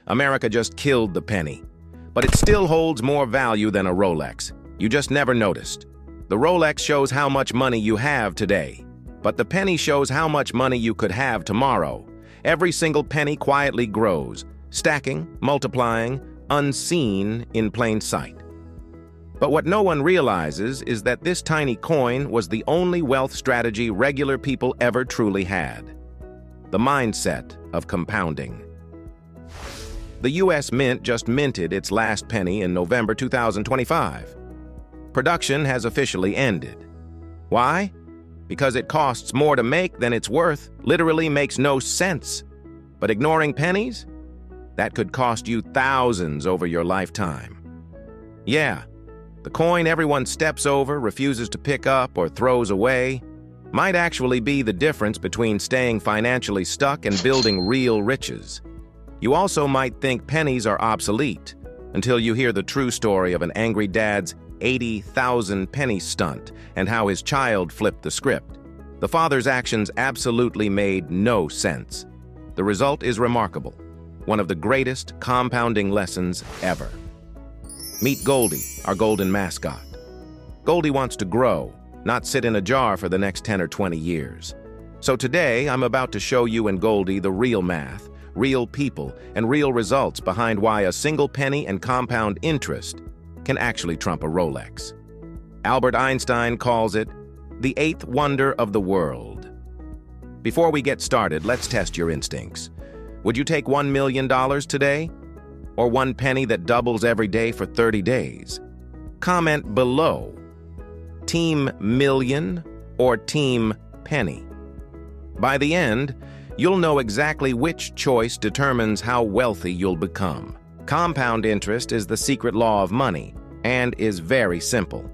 America just killed the penny. But it still holds more value than a Rolex. You just never noticed. The Rolex shows how much money you have today, but the penny shows how much money you could have tomorrow. Every single penny quietly grows, stacking, multiplying, unseen in plain sight. But what no one realizes is that this tiny coin was the only wealth strategy regular people ever truly had. The mindset of compounding. The U.S. Mint just minted its last penny in November 2025. Production has officially ended. Why? Because it costs more to make than it's worth. Literally makes no sense. But ignoring pennies? That could cost you thousands over your lifetime. Yeah, the coin everyone steps over, refuses to pick up, or throws away might actually be the difference between staying financially stuck and building real riches. You also might think pennies are obsolete until you hear the true story of an angry dad's 80,000 penny stunt and how his child flipped the script. The father's actions absolutely made no sense. The result is remarkable, one of the greatest compounding lessons ever. Meet Goldie, our golden mascot. Goldie wants to grow, not sit in a jar for the next 10 or 20 years. So today, I'm about to show you and Goldie the real math, real people, and real results behind why a single penny and compound interest can actually trump a Rolex. Albert Einstein calls it the eighth wonder of the world. Before we get started, let's test your instincts. Would you take $1 million today? Or one penny that doubles every day for 30 days? Comment below. Team Million or Team Penny? By the end, you'll know exactly which choice determines how wealthy you'll become. Compound interest is the secret law of money and is very simple.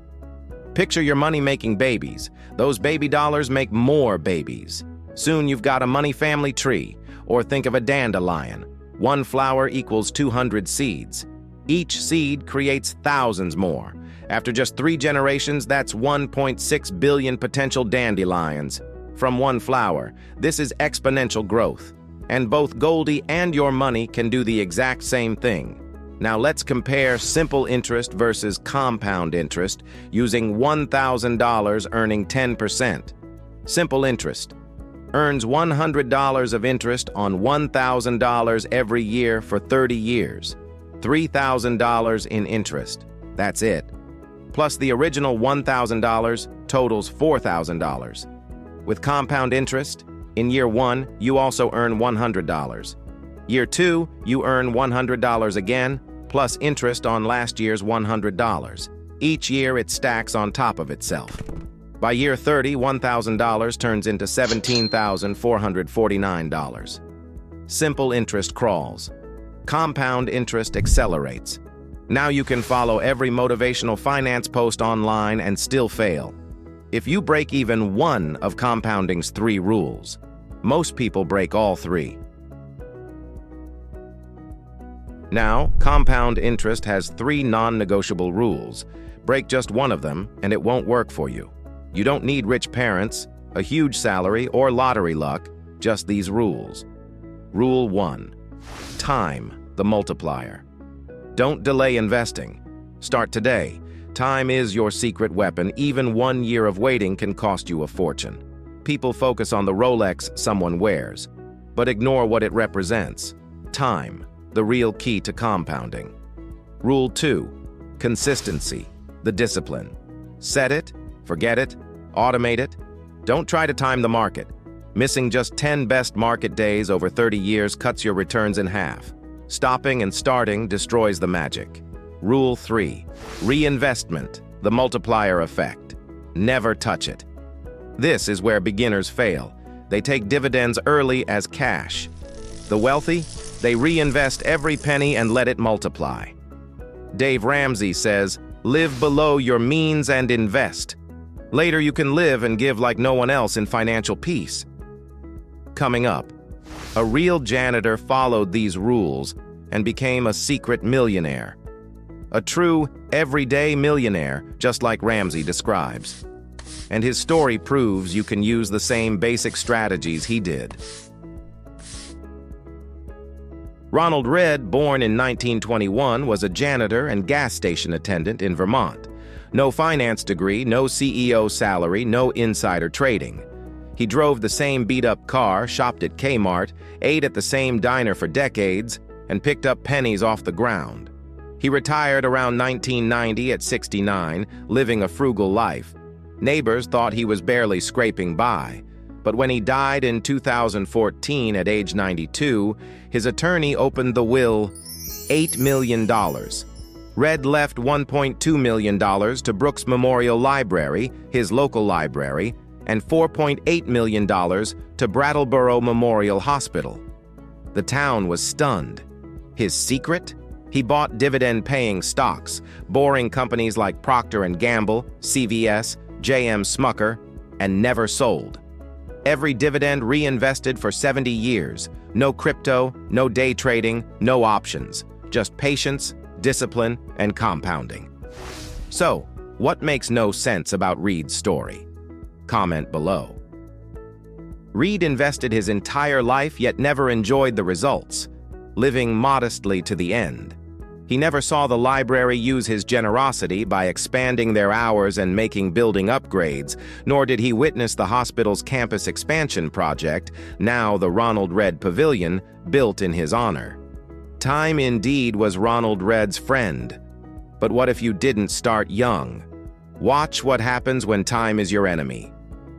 Picture your money-making babies. Those baby dollars make more babies. Soon you've got a money family tree, or think of a dandelion. One flower equals 200 seeds. Each seed creates thousands more. After just 3 generations, that's 1.6 billion potential dandelions. From one flower, this is exponential growth. And both Goldie and your money can do the exact same thing. Now let's compare simple interest versus compound interest using $1,000 earning 10%. Simple interest earns $100 of interest on $1,000 every year for 30 years. $3,000 in interest. That's it. Plus the original $1,000 totals $4,000. With compound interest, in year 1, you also earn $100. Year 2, you earn $100 again, plus interest on last year's $100. Each year it stacks on top of itself. By year 30, $1,000 turns into $17,449. Simple interest crawls. Compound interest accelerates. Now you can follow every motivational finance post online and still fail. If you break even one of compounding's 3 rules, most people break all 3. Now, compound interest has 3 non-negotiable rules. Break just one of them, and it won't work for you. You don't need rich parents, a huge salary, or lottery luck, just these rules. Rule 1. Time, the multiplier. Don't delay investing. Start today. Time is your secret weapon. Even 1 year of waiting can cost you a fortune. People focus on the Rolex someone wears, but ignore what it represents. Time, the real key to compounding. Rule 2. Consistency, the discipline. Set it, forget it, automate it. Don't try to time the market. Missing just 10 best market days over 30 years cuts your returns in half. Stopping and starting destroys the magic. Rule 3. Reinvestment, the multiplier effect. Never touch it. This is where beginners fail. They take dividends early as cash. The wealthy, they reinvest every penny and let it multiply. Dave Ramsey says, "Live below your means and invest. Later you can live and give like no one else in financial peace." Coming up, a real janitor followed these rules and became a secret millionaire. A true, everyday millionaire, just like Ramsey describes. And his story proves you can use the same basic strategies he did. Ronald Redd, born in 1921, was a janitor and gas station attendant in Vermont. No finance degree, no CEO salary, no insider trading. He drove the same beat-up car, shopped at Kmart, ate at the same diner for decades, and picked up pennies off the ground. He retired around 1990 at 69, living a frugal life. Neighbors thought he was barely scraping by. But when he died in 2014 at age 92, his attorney opened the will, $8 million. Redd left $1.2 million to Brooks Memorial Library, his local library, and $4.8 million to Brattleboro Memorial Hospital. The town was stunned. His secret? He bought dividend-paying stocks, boring companies like Procter & Gamble, CVS, J.M. Smucker, and never sold. Every dividend reinvested for 70 years. No crypto, no day trading, no options. Just patience, discipline, and compounding. So, what makes no sense about Redd's story? Comment below. Redd invested his entire life yet never enjoyed the results, living modestly to the end. He never saw the library use his generosity by expanding their hours and making building upgrades, nor did he witness the hospital's campus expansion project, now the Ronald Redd Pavilion, built in his honor. Time indeed was Ronald Redd's friend. But what if you didn't start young? Watch what happens when time is your enemy.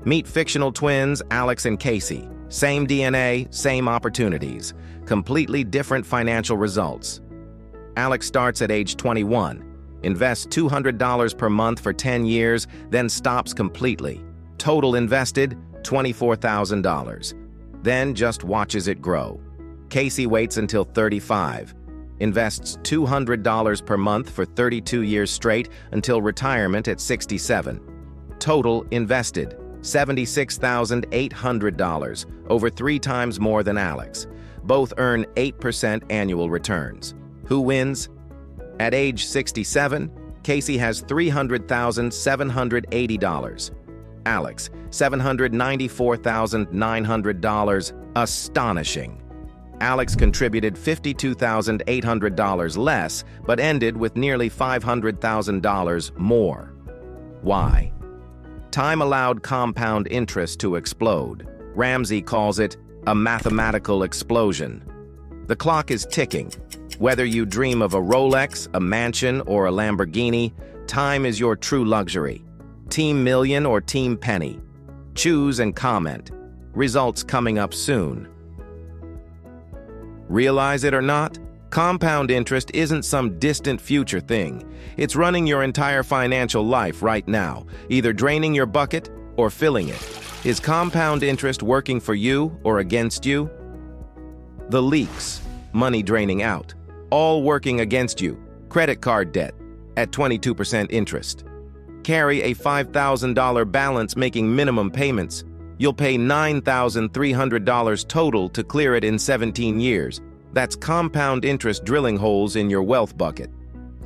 Meet fictional twins Alex and Casey. Same DNA, same opportunities. Completely different financial results. Alex starts at age 21, invests $200 per month for 10 years, then stops completely. Total invested, $24,000. Then just watches it grow. Casey waits until 35, invests $200 per month for 32 years straight until retirement at 67. Total invested, $76,800, over 3 times more than Alex. Both earn 8% annual returns. Who wins? At age 67, Casey has $300,780. Alex, $794,900. Astonishing. Alex contributed $52,800 less, but ended with nearly $500,000 more. Why? Time allowed compound interest to explode. Ramsey calls it a mathematical explosion. The clock is ticking. Whether you dream of a Rolex, a mansion, or a Lamborghini, time is your true luxury. Team Million or Team Penny? Choose and comment. Results coming up soon. Realize it or not, compound interest isn't some distant future thing. It's running your entire financial life right now, either draining your bucket or filling it. Is compound interest working for you or against you? The leaks, money draining out, all working against you. Credit card debt at 22% interest. Carry a $5,000 balance making minimum payments. You'll pay $9,300 total to clear it in 17 years. That's compound interest drilling holes in your wealth bucket.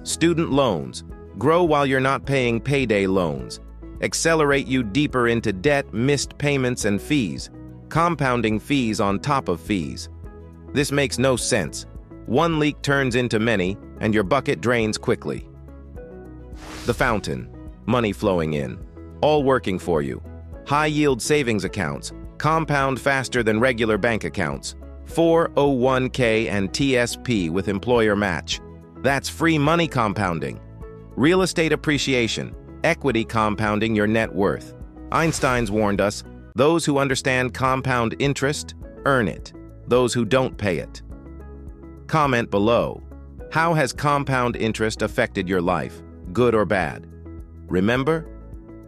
Student loans. Grow while you're not paying payday loans. Accelerate you deeper into debt, missed payments, and fees. Compounding fees on top of fees. This makes no sense. One leak turns into many, and your bucket drains quickly. The fountain. Money flowing in. All working for you. High-yield savings accounts. Compound faster than regular bank accounts. 401k and TSP with employer match. That's free money compounding. Real estate appreciation. Equity compounding your net worth. Einstein's warned us, those who understand compound interest, earn it. Those who don't pay it. Comment below. How has compound interest affected your life, good or bad? Remember,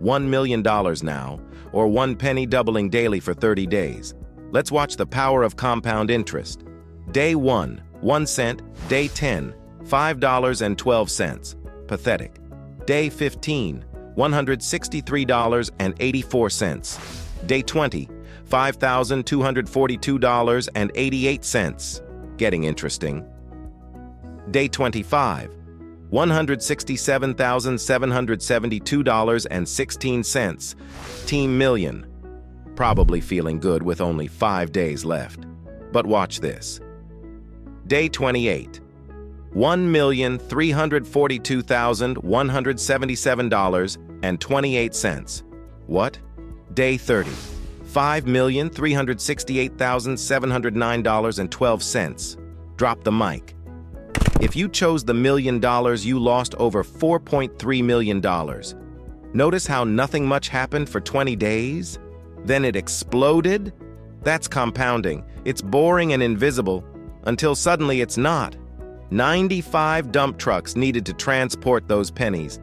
$1 million now, or 1 penny doubling daily for 30 days. Let's watch the power of compound interest. Day 1, 1 cent. Day 10, $5.12. Pathetic. Day 15, $163.84. Day 20, $5,242.88. Getting interesting. Day 25, $167,772.16. Team Million. Probably feeling good with only 5 days left. But watch this. Day 28. $1,342,177.28. What? Day 30. $5,368,709.12. Drop the mic. If you chose the $1 million, you lost over $4.3 million. Notice how nothing much happened for 20 days? Then it exploded? That's compounding. It's boring and invisible, until suddenly it's not. 95 dump trucks needed to transport those pennies.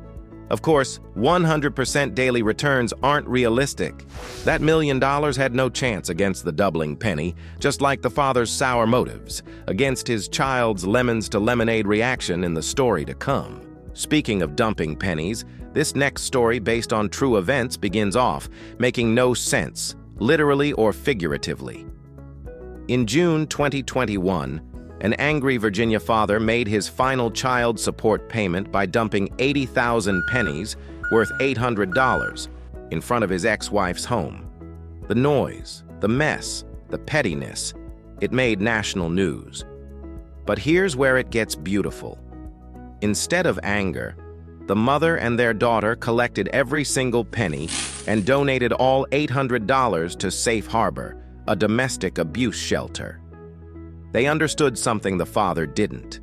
Of course, 100% daily returns aren't realistic. That $1 million had no chance against the doubling penny, just like the father's sour motives, against his child's lemons to lemonade reaction in the story to come. Speaking of dumping pennies, this next story based on true events begins off, making no sense, literally or figuratively. In June 2021, an angry Virginia father made his final child support payment by dumping 80,000 pennies, worth $800, in front of his ex-wife's home. The noise, the mess, the pettiness, it made national news. But here's where it gets beautiful. Instead of anger, the mother and their daughter collected every single penny and donated all $800 to Safe Harbor, a domestic abuse shelter. They understood something the father didn't.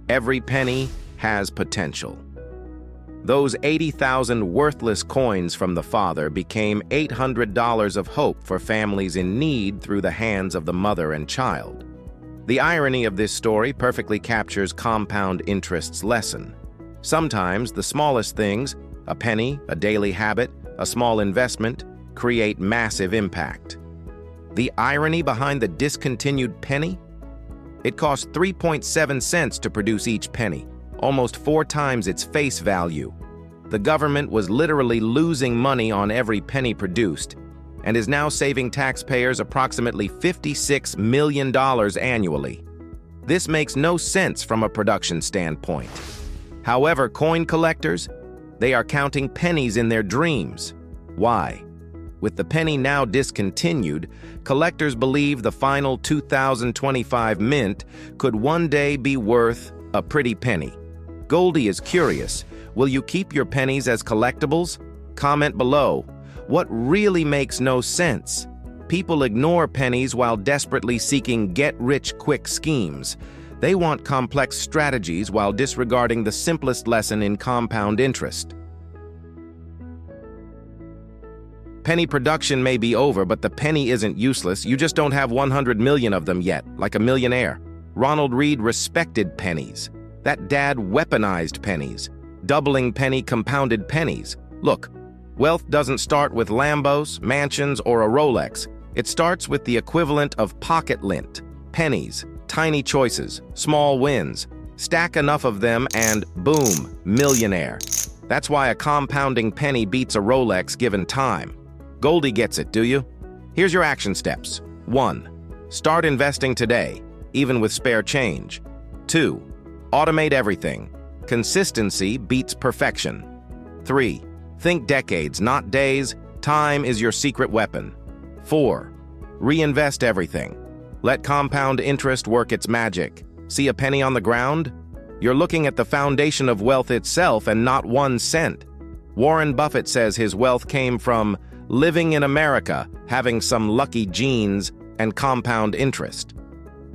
Every penny has potential. Those 80,000 worthless coins from the father became $800 of hope for families in need through the hands of the mother and child. The irony of this story perfectly captures compound interest's lesson. Sometimes the smallest things, a penny, a daily habit, a small investment, create massive impact. The irony behind the discontinued penny? It cost 3.7 cents to produce each penny, almost 4 times its face value. The government was literally losing money on every penny produced and is now saving taxpayers approximately $56 million annually. This makes no sense from a production standpoint. However, coin collectors, they are counting pennies in their dreams. Why? With the penny now discontinued, collectors believe the final 2025 mint could one day be worth a pretty penny. Goldie is curious. Will you keep your pennies as collectibles? Comment below. What really makes no sense? People ignore pennies while desperately seeking get-rich-quick schemes. They want complex strategies while disregarding the simplest lesson in compound interest. Penny production may be over, but the penny isn't useless. You just don't have 100 million of them yet, like a millionaire. Ronald Reed respected pennies. That dad weaponized pennies. Doubling penny compounded pennies. Look, wealth doesn't start with Lambos, mansions, or a Rolex. It starts with the equivalent of pocket lint. Pennies, tiny choices, small wins. Stack enough of them and boom, millionaire. That's why a compounding penny beats a Rolex given time. Goldie gets it, do you? Here's your action steps. 1. Start investing today, even with spare change. 2. Automate everything. Consistency beats perfection. 3. Think decades, not days. Time is your secret weapon. 4. Reinvest everything. Let compound interest work its magic. See a penny on the ground? You're looking at the foundation of wealth itself and not 1 cent. Warren Buffett says his wealth came from living in America, having some lucky genes, and compound interest.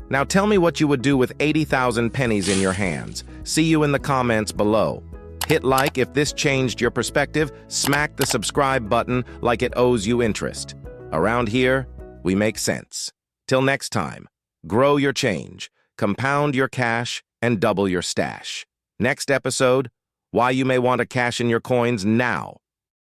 Now tell me what you would do with 80,000 pennies in your hands. See you in the comments below. Hit like if this changed your perspective. Smack the subscribe button like it owes you interest. Around here, we make sense. Till next time, grow your change, compound your cash, and double your stash. Next episode, why you may want to cash in your coins now.